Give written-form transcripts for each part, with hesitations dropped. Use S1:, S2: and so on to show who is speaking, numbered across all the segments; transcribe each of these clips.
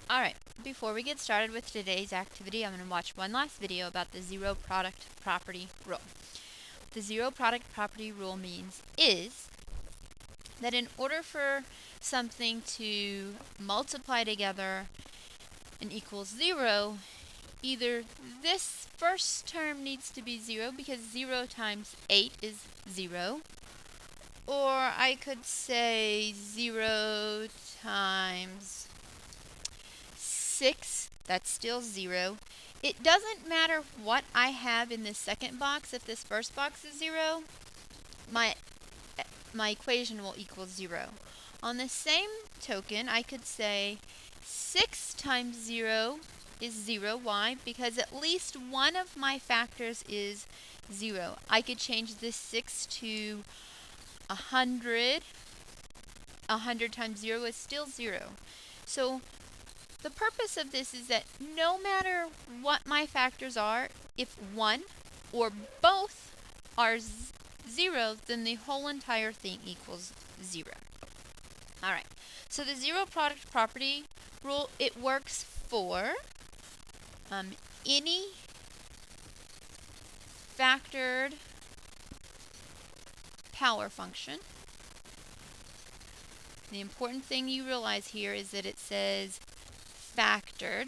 S1: Alright, before we get started with today's activity, I'm going to watch one last video about the zero product property rule. The zero product property rule is that in order for something to multiply together and equals 0, either this first term needs to be 0 because 0 times 8 is 0, or I could say 0 times 6, that's still 0. It doesn't matter what I have in this second box. If this first box is 0, my equation will equal 0. On the same token, I could say 6 times 0 is 0. Why? Because at least one of my factors is 0. I could change this 6 to 100. 100 times 0 is still 0. So the purpose of this is that no matter what my factors are, if one or both are 0, then the whole entire thing equals 0. Alright, so the zero product property rule, it works for any factored power function. The important thing you realize here is that it says factored,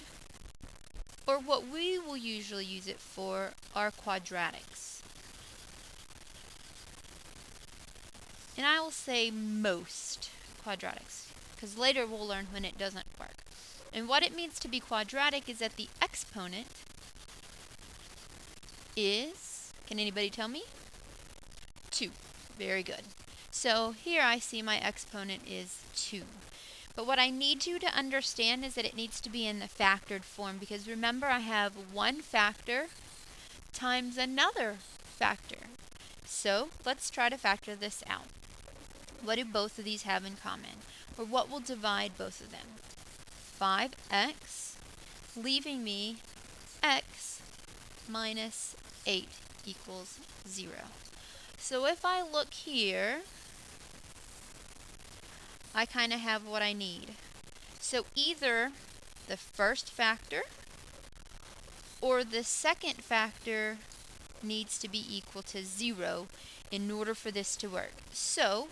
S1: or what we will usually use it for are quadratics. And I will say most quadratics, because later we'll learn when it doesn't work. And what it means to be quadratic is that the exponent is, can anybody tell me? 2. Very good. So here I see my exponent is 2. But what I need you to understand is that it needs to be in the factored form, because remember I have one factor times another factor. So let's try to factor this out. What do both of these have in common? Or what will divide both of them? 5x, leaving me x minus 8 equals 0. So if I look here, I kind of have what I need. So either the first factor or the second factor needs to be equal to 0 in order for this to work. So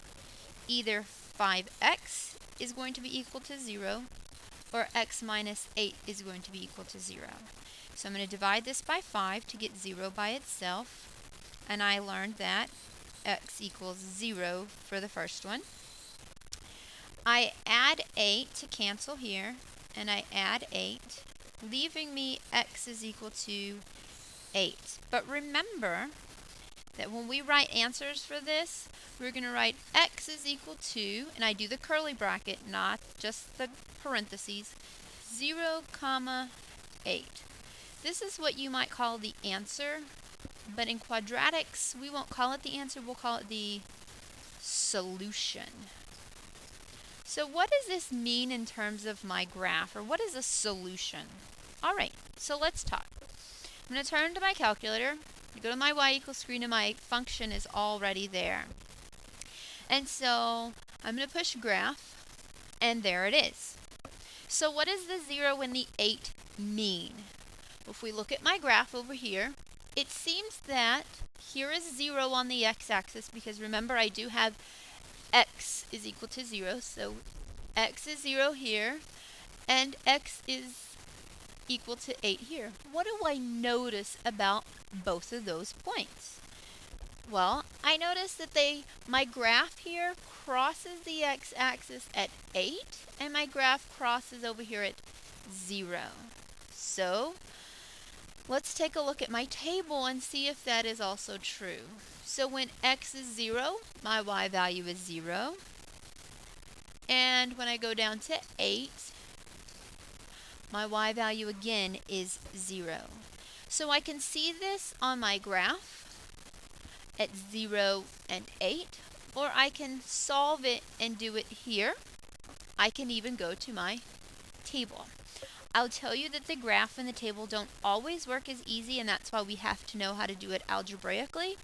S1: either 5x is going to be equal to 0 or x minus 8 is going to be equal to 0. So I'm going to divide this by 5 to get 0 by itself. And I learned that x equals 0 for the first one. I add 8 to cancel here, and I add 8, leaving me x is equal to 8. But remember that when we write answers for this, we're going to write x is equal to, and I do the curly bracket, not just the parentheses, 0, 8. This is what you might call the answer, but in quadratics, we won't call it the answer, we'll call it the solution. So what does this mean in terms of my graph, or what is a solution? Alright, so let's talk. I'm going to turn to my calculator, go to my y equals screen, and my function is already there. And so I'm going to push graph, and there it is. So what does the 0 and the 8 mean? If we look at my graph over here, it seems that here is 0 on the x-axis, because remember I do have x is equal to 0, so x is 0 here, and x is equal to 8 here. What do I notice about both of those points? Well, I notice that my graph here crosses the x-axis at 8, and my graph crosses over here at 0. So let's take a look at my table and see if that is also true. So when x is 0, my y value is 0. And when I go down to 8, my y value again is 0. So I can see this on my graph at 0 and 8, or I can solve it and do it here. I can even go to my table. I'll tell you that the graph and the table don't always work as easy, and that's why we have to know how to do it algebraically.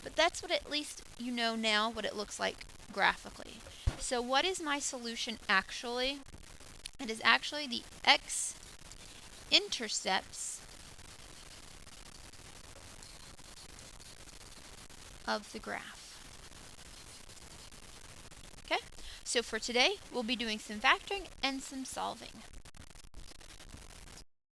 S1: But that's what at least you know now what it looks like graphically. So what is my solution actually? It is actually the x-intercepts of the graph. Okay, so for today, we'll be doing some factoring and some solving.